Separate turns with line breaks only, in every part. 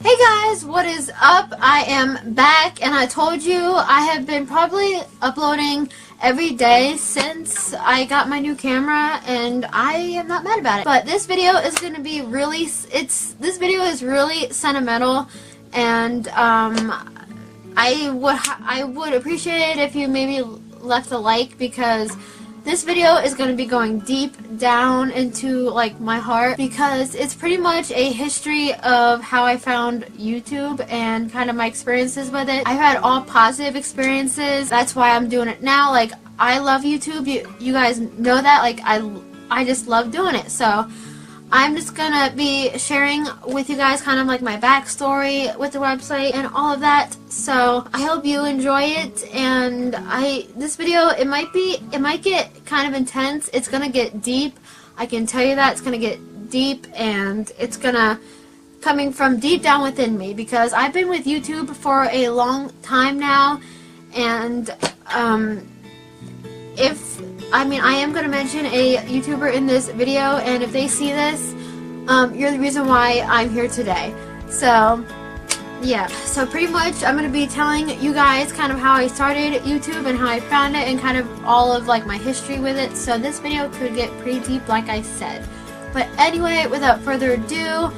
Hey guys, what is up? I am back, and I told you I have been probably uploading every day since I got my new camera, and I am not mad about it. But this video is going to be really, this video is really sentimental, and I would appreciate it if you maybe left a like, because this video is going to be going deep down into like my heart, because it's pretty much a history of how I found YouTube and kind of my experiences with it. I've had all positive experiences. That's why I'm doing it now. Like, I love YouTube. You guys know that. Like, I just love doing it. So I'm just gonna be sharing with you guys kind of like my backstory with the website and all of that. So I hope you enjoy it, and this video, it might get kind of intense. It's gonna get deep. I can tell you that it's gonna get deep, and it's gonna coming from deep down within me, because I've been with YouTube for a long time now, and I am going to mention a YouTuber in this video, and if they see this, you're the reason why I'm here today. So, yeah. So pretty much I'm going to be telling you guys kind of how I started YouTube and how I found it, and kind of all of like my history with it. So this video could get pretty deep, like I said. But anyway, without further ado,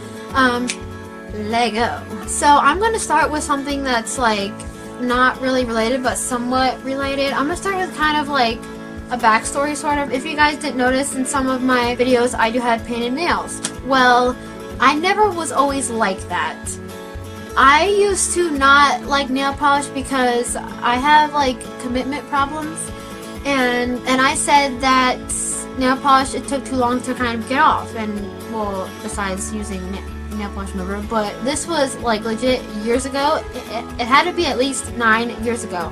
let go. So I'm going to start with something that's like not really related, but somewhat related. I'm going to start with kind of like a backstory, sort of. If you guys didn't notice, in some of my videos I do have painted nails. Well, I never was always like that. I used to not like nail polish because I have like commitment problems, and I said that nail polish, it took too long to kind of get off, and well, besides using nail polish remover. But this was like legit years ago. It had to be at least 9 years ago,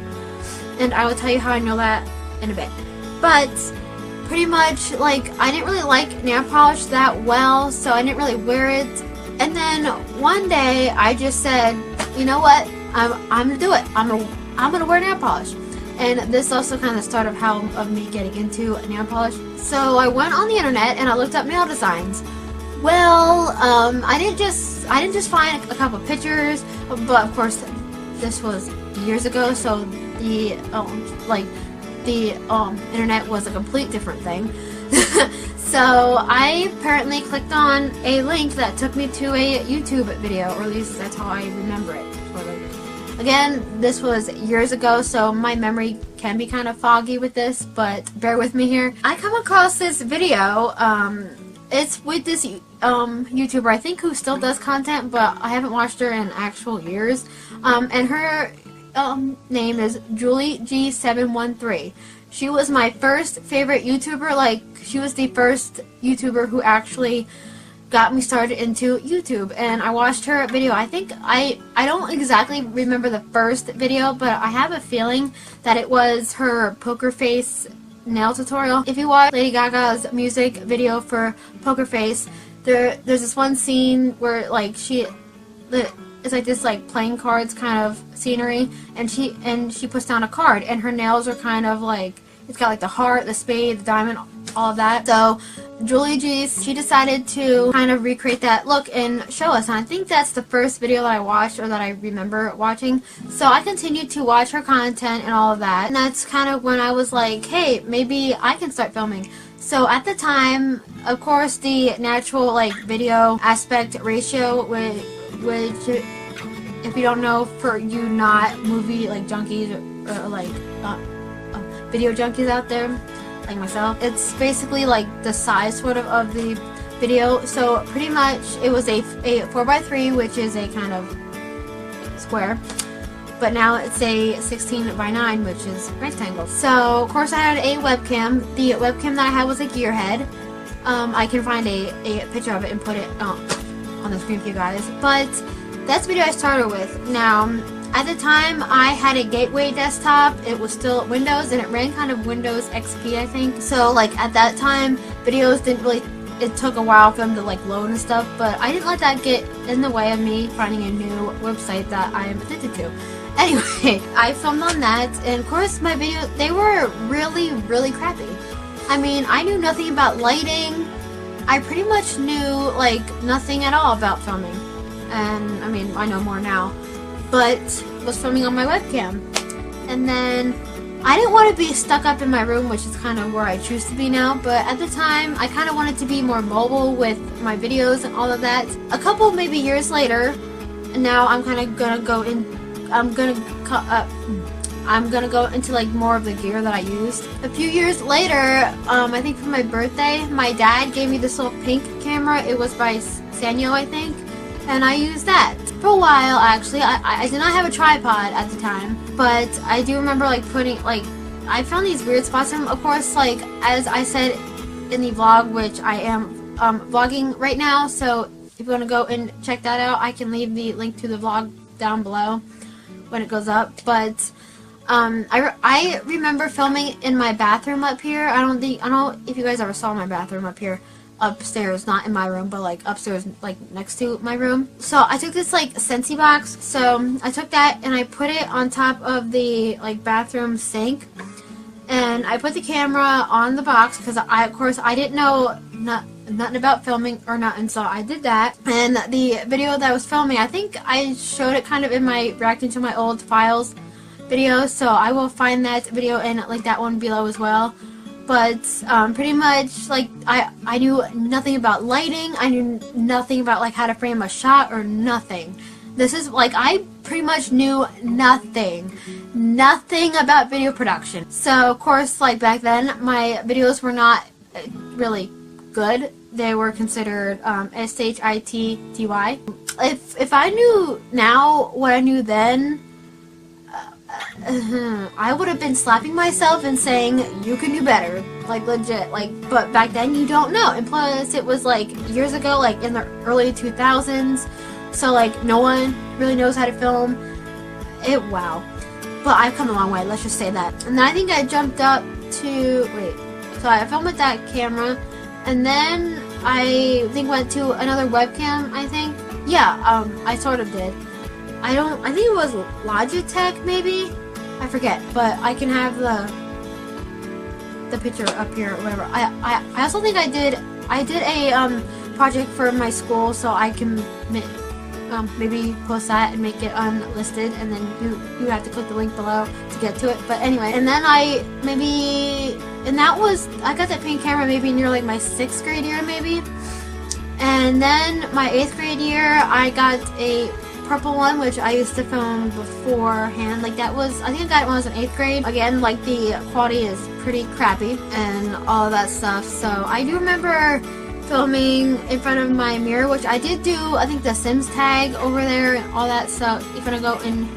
and I will tell you how I know that in a bit. But pretty much, like, I didn't really like nail polish that well, so I didn't really wear it. And then one day I just said, you know what, I'm gonna do it. I'm gonna wear nail polish. And this also kind of started of me getting into nail polish. So I went on the internet and I looked up nail designs. Well, I didn't just find a couple pictures, but of course this was years ago, so the internet was a complete different thing. So I apparently clicked on a link that took me to a YouTube video, or at least that's how I remember it. Again, this was years ago, so my memory can be kind of foggy with this, but bear with me here. I come across this video. It's with this YouTuber, I think, who still does content, but I haven't watched her in actual years. And her name is Julie G713. She was my first favorite YouTuber. Like, she was the first YouTuber who actually got me started into YouTube, and I watched her video. I think I don't exactly remember the first video, but I have a feeling that it was her poker face nail tutorial. If you watch Lady Gaga's music video for Poker Face, there's this one scene where like it's like this like playing cards kind of scenery, and she puts down a card, and her nails are kind of like, it's got like the heart, the spade, the diamond, all of that. So Julie G, she decided to kind of recreate that look and show us, and I think that's the first video that I watched, or that I remember watching. So I continued to watch her content and all of that, and that's kind of when I was like, hey, maybe I can start filming. So at the time, of course, the natural like video aspect ratio, which if you don't know, for you not movie like junkies, or like video junkies out there like myself, it's basically like the size sort of the video. So pretty much it was a 4x3, which is a kind of square, but now it's a 16:9, which is rectangle. So of course I had a webcam. The webcam that I had was a Gearhead. I can find a picture of it and put it on the screen for you guys. But that's the video I started with. Now, at the time, I had a Gateway desktop. It was still Windows, and it ran kind of Windows XP, I think. So, like, at that time, videos didn't really, it took a while for them to, like, load and stuff, but I didn't let that get in the way of me finding a new website that I am addicted to. Anyway, I filmed on that, and of course, my videos, they were really, really crappy. I mean, I knew nothing about lighting. I pretty much knew, like, nothing at all about filming. and I mean, I know more now, but was filming on my webcam. And then I didn't want to be stuck up in my room, which is kind of where I choose to be now, but at the time I kind of wanted to be more mobile with my videos and all of that. A couple maybe years later, and now I'm kind of gonna go in, I'm gonna go into like more of the gear that I used. A few years later, I think for my birthday, my dad gave me this little pink camera. It was by Sanyo, I think, and I used that for a while. Actually, I did not have a tripod at the time, but I do remember like putting, like, I found these weird spots. And of course, like as I said in the vlog, which I am vlogging right now, so if you want to go and check that out, I can leave the link to the vlog down below when it goes up. But I remember filming in my bathroom up here. I don't know if you guys ever saw my bathroom up here, upstairs, not in my room, but like upstairs, like next to my room. So I took this like Scentsy box. So I took that and I put it on top of the like bathroom sink, and I put the camera on the box because of course I didn't know nothing about filming or nothing, so I did that. And the video that I was filming, I think I showed it kind of in my reacting to my old files video, so I will find that video and like that one below as well. But pretty much like I knew nothing about lighting. I knew nothing about like how to frame a shot or nothing. This is like, I pretty much knew nothing about video production. So of course, like back then my videos were not really good. They were considered SHITTY. If I knew now what I knew then, I would have been slapping myself and saying, you can do better, like legit, like, but back then you don't know, and plus it was like years ago, like in the early 2000s, so like no one really knows how to film it. Wow. But I've come a long way, let's just say that. And then I think I jumped up to, so I filmed with that camera, and then I think went to another webcam, I think. Yeah, I sort of did. I think it was Logitech, maybe? I forget, but I can have the picture up here or whatever. I also think I did a project for my school, so I can maybe post that and make it unlisted, and then you have to click the link below to get to it. But anyway, and then I got that pink camera maybe near like my 6th grade year maybe. And then my 8th grade year I got a purple one, which I used to film beforehand. Like that was, I think I got it when I was in 8th grade. Again, like the quality is pretty crappy and all of that stuff. So I do remember filming in front of my mirror, which I did do, I think the Sims tag over there and all that stuff. If you want to go and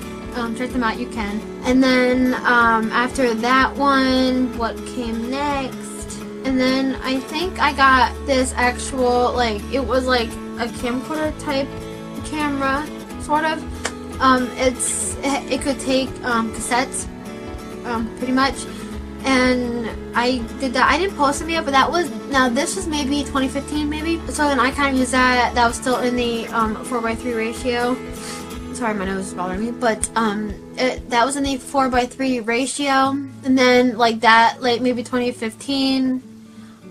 check them out, you can. And then after that one, what came next? And then I think I got this actual, like, it was like a camcorder type camera, sort of. It could take cassettes, pretty much. And I did that. I didn't post them yet, but that was, now this was maybe 2015 maybe. So then I kind of used that. That was still in the 4:3 ratio. Sorry, my nose is bothering me. But that was in the 4:3 ratio. And then like that, like maybe 2015,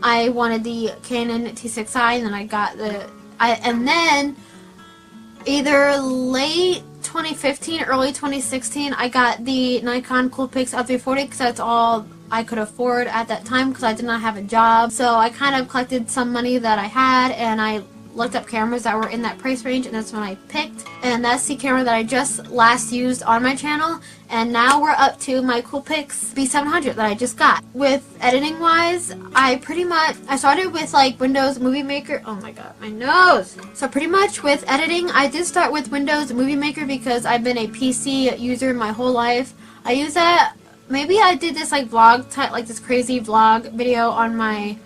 I wanted the Canon T6i, and then I got and then either late 2015, early 2016, I got the Nikon Coolpix L340 because that's all I could afford at that time because I did not have a job. So I kind of collected some money that I had, and I looked up cameras that were in that price range, and that's when I picked. And that's the camera that I just last used on my channel. And now we're up to my Coolpix B700 that I just got. With editing wise, I started with like Windows Movie Maker. Oh my god, my nose! So pretty much with editing, I did start with Windows Movie Maker because I've been a PC user my whole life. I use that, maybe I did this like vlog type, like this crazy vlog video on my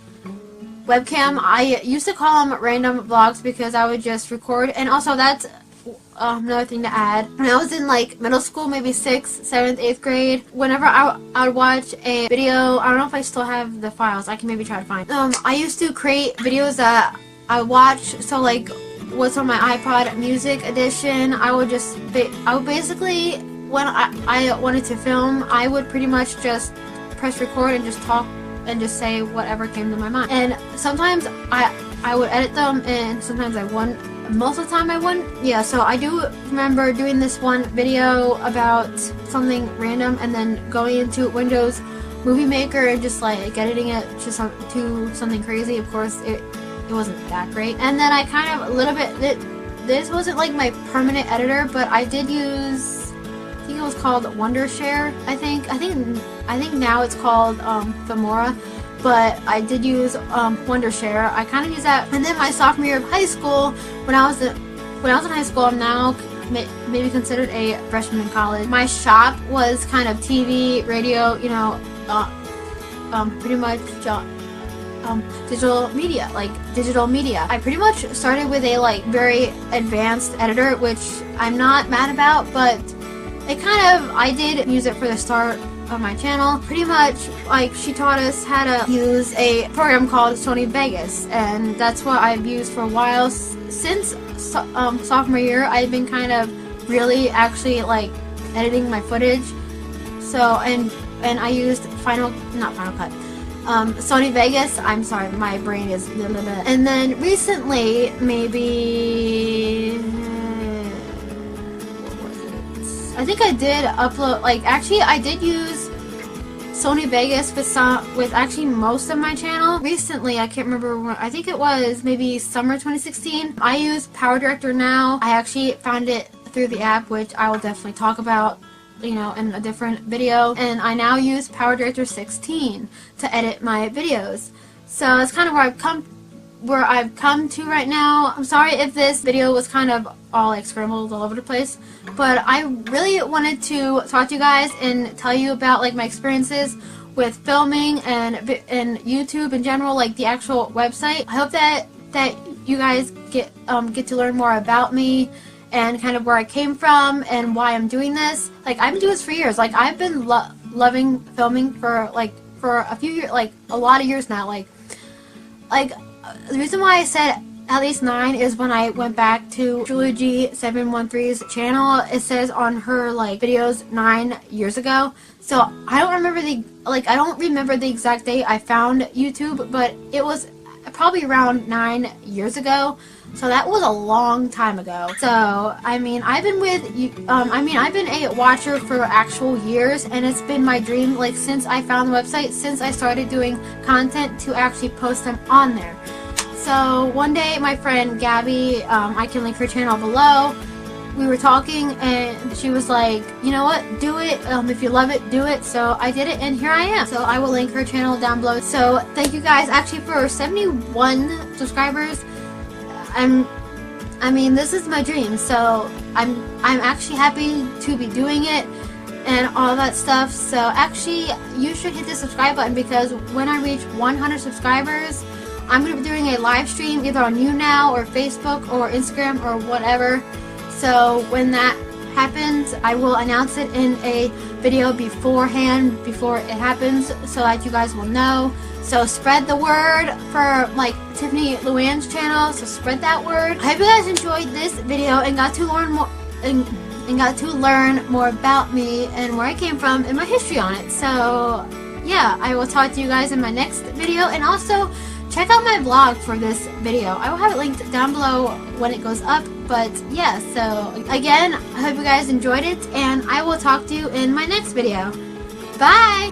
webcam. I used to call them random vlogs because I would just record. And also that's another thing to add. When I was in like middle school, maybe 6th, 7th, 8th grade, whenever I would watch a video, I don't know if I still have the files, I can maybe try to find. I used to create videos that I watch, so like what's on my iPod Music Edition, I would basically, when I wanted to film, I would pretty much just press record and just talk and just say whatever came to my mind. And sometimes I would edit them, and sometimes I wouldn't. most of the time I wouldn't. Yeah, so I do remember doing this one video about something random and then going into Windows Movie Maker and just like editing it to something crazy. Of course, it wasn't that great. And then I kind of a little bit, this wasn't like my permanent editor, but I did use, I think it was called Wondershare, I think now it's called Filmora. But I did use Wondershare. I kind of used that. And then my sophomore year of high school, when I was in high school, I'm now maybe considered a freshman in college. My shop was kind of TV, radio, you know, pretty much digital media, I pretty much started with a like very advanced editor, which I'm not mad about, but it kind of, I did use it for the start of my channel. Pretty much, like, she taught us how to use a program called Sony Vegas, and that's what I've used for a while. Since sophomore year, I've been kind of really actually like editing my footage. So, and I used Sony Vegas. I'm sorry, my brain is blah, blah, blah. And then recently, maybe, I think I did upload, like, actually I did use Sony Vegas with actually most of my channel. Recently, I can't remember when, I think it was maybe summer 2016. I use Power Director now. I actually found it through the app, which I will definitely talk about, you know, in a different video. And I now use Power Director 16 to edit my videos. So it's kind of where I've come to right now. I'm sorry if this video was kind of all like scrambled all over the place, but I really wanted to talk to you guys and tell you about like my experiences with filming and YouTube in general, like the actual website. I hope that you guys get to learn more about me and kind of where I came from and why I'm doing this. Like, I've been doing this for years. Like, I've been loving filming for a few years, like a lot of years now. Like the reason why I said at least 9 is when I went back to Trilogy713's channel. It says on her like videos 9 years ago. So I don't remember the exact date I found YouTube, but it was probably around 9 years ago. So that was a long time ago. So I mean, I've been I've been a watcher for actual years, and it's been my dream, like, since I found the website, since I started doing content, to actually post them on there. So one day, my friend Gabby, I can link her channel below, we were talking and she was like, you know what, do it, if you love it, do it. So I did it, and here I am. So I will link her channel down below. So thank you guys actually for 71 subscribers. I mean, this is my dream, so I'm actually happy to be doing it and all that stuff. So actually, you should hit the subscribe button, because when I reach 100 subscribers, I'm going to be doing a live stream either on YouNow or Facebook or Instagram or whatever. So when that happens, I will announce it in a video beforehand, before it happens, so that you guys will know. So spread the word for like Tiffany Luann's channel. So spread that word. I hope you guys enjoyed this video and got to learn more and got to learn more about me and where I came from and my history on it. So yeah, I will talk to you guys in my next video, and also check out my vlog for this video. I will have it linked down below when it goes up. But yeah, so again, I hope you guys enjoyed it, and I will talk to you in my next video. Bye!